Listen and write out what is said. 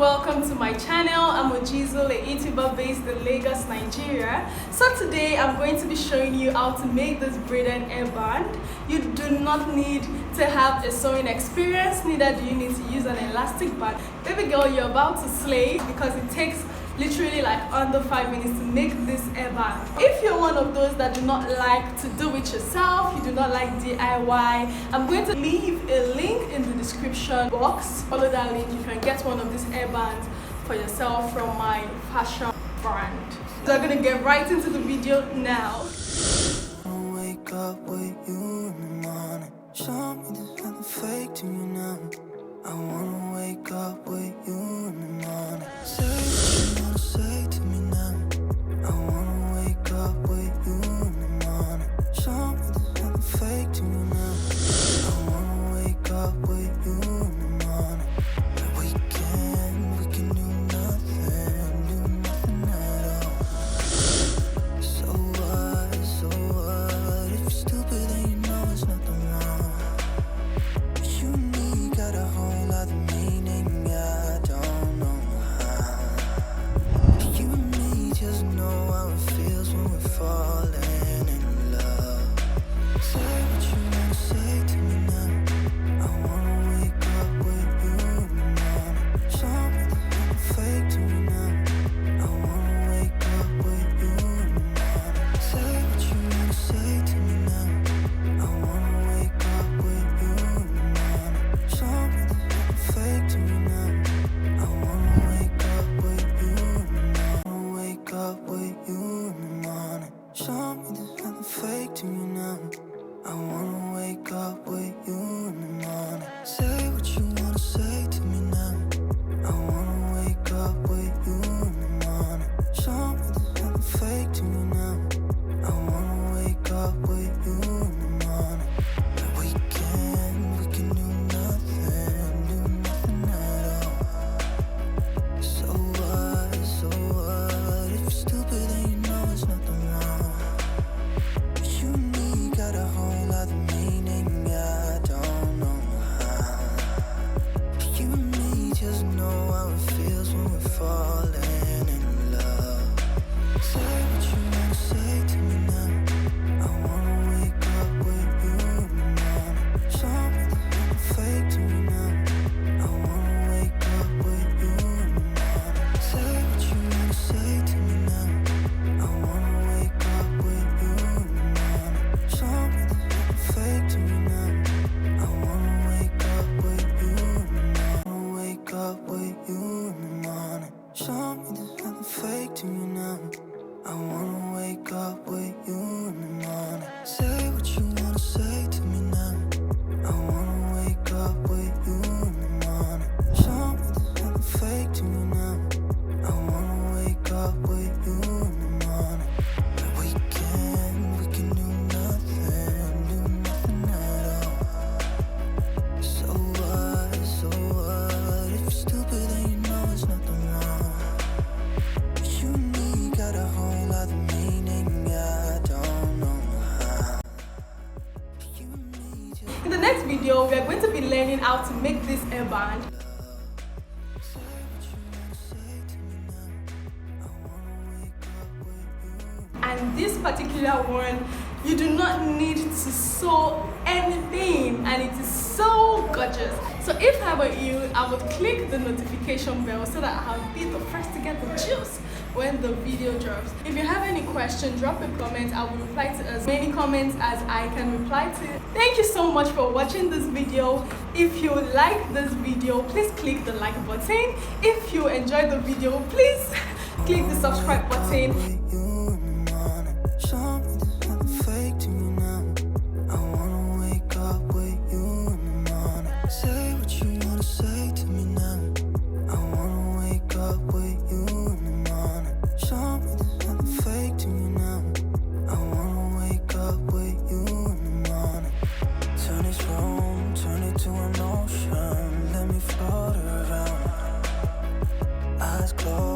welcome to my channel. I'm Ojizo, a YouTuber based in Lagos, Nigeria. So today I'm going to be showing you how to make this braided hairband. You do not need to have a sewing experience, neither do you need to use an elastic band. Baby girl, you're about to slay because it takes literally like under 5 minutes to make this hairband. If you're one of those that do not like to do it yourself, you do not like DIY, I'm going to leave a link in the description box. Follow that link, you can get one of these hairbands for yourself from my fashion brand. So I'm gonna get right into the video now. Wake up with you in the morning. Show me there's nothing fake to me now. I wanna wake up with you in the morning. Say what you wanna say to me now. I wanna wake up with you in the morning. Show me there's nothing fake to me now. I wanna wake up with you in the morning. We can do nothing at all. So what? If you're stupid, then you know it's nothing wrong. You and me got a whole other meaning, I don't know how. You and me just know how it feels when we're falling in love. Say what you wanna say to me now. I wanna wake up with you in the morning. Show me there's nothing fake to me now. I wanna wake up with you in the morning. Say what you wanna say to me now. I wanna wake up with you in the morning. Show me there's nothing fake to me now. I wanna wake up with you in the morning. I wanna wake up with you in the morning. Show me there's nothing fake to me now. I wanna wake up with you in the morning. Say what you wanna say to me now. I wanna wake up with you in the morning. Show me there's nothing fake to me now. I wanna wake up with you in the morning. We can do nothing at all. So what? If you're stupid, then you know it's nothing wrong. You and me got a whole other meaning, I don't know how. You and me just know how it feels when we're falling in love. Say what you wanna say to me now. I wanna wake up with you in the morning. Show me there's nothing fake to me now. I wanna wake up with you in the morning. Say what you wanna say to me now. I wanna wake up with you in the morning. Show me there's nothing fake to me now. I wanna wake up with you in the morning. I wanna wake up with you in the morning. Show me there's nothing fake to me now. I wanna wake up with you in the morning. Say what you wanna say to me now. I wanna wake up with you in the morning. Show me there's nothing fake to me now. I wanna wake up with you in the morning. We can do nothing at all. So what? If you're stupid, then you know it's nothing wrong. You and me got a whole other meaning, I don't know how. You and me just In the next video, we are going to be learning how to make this hairband. say what you wanna say to me now. I wanna wake up with you. And this particular one, you do not need to sew anything, and it is so gorgeous. So if I were you, I would click the notification bell so that I'll be the first to get the juice when the video drops. If you have any question, drop a comment. I will reply to as many comments as I can reply to. Thank you so much for watching this video. If you like this video, please click the like button. If you enjoyed the video, please click the subscribe button. With you in the morning. Show me there's nothing fake to me now. I wanna wake up with you in the morning. Say what you wanna say to me now. I wanna wake up with you in the morning. Show me there's nothing fake to me now. I wanna wake up with you in the morning. Turn this room, turn it to an ocean. Let me float around. Eyes closed.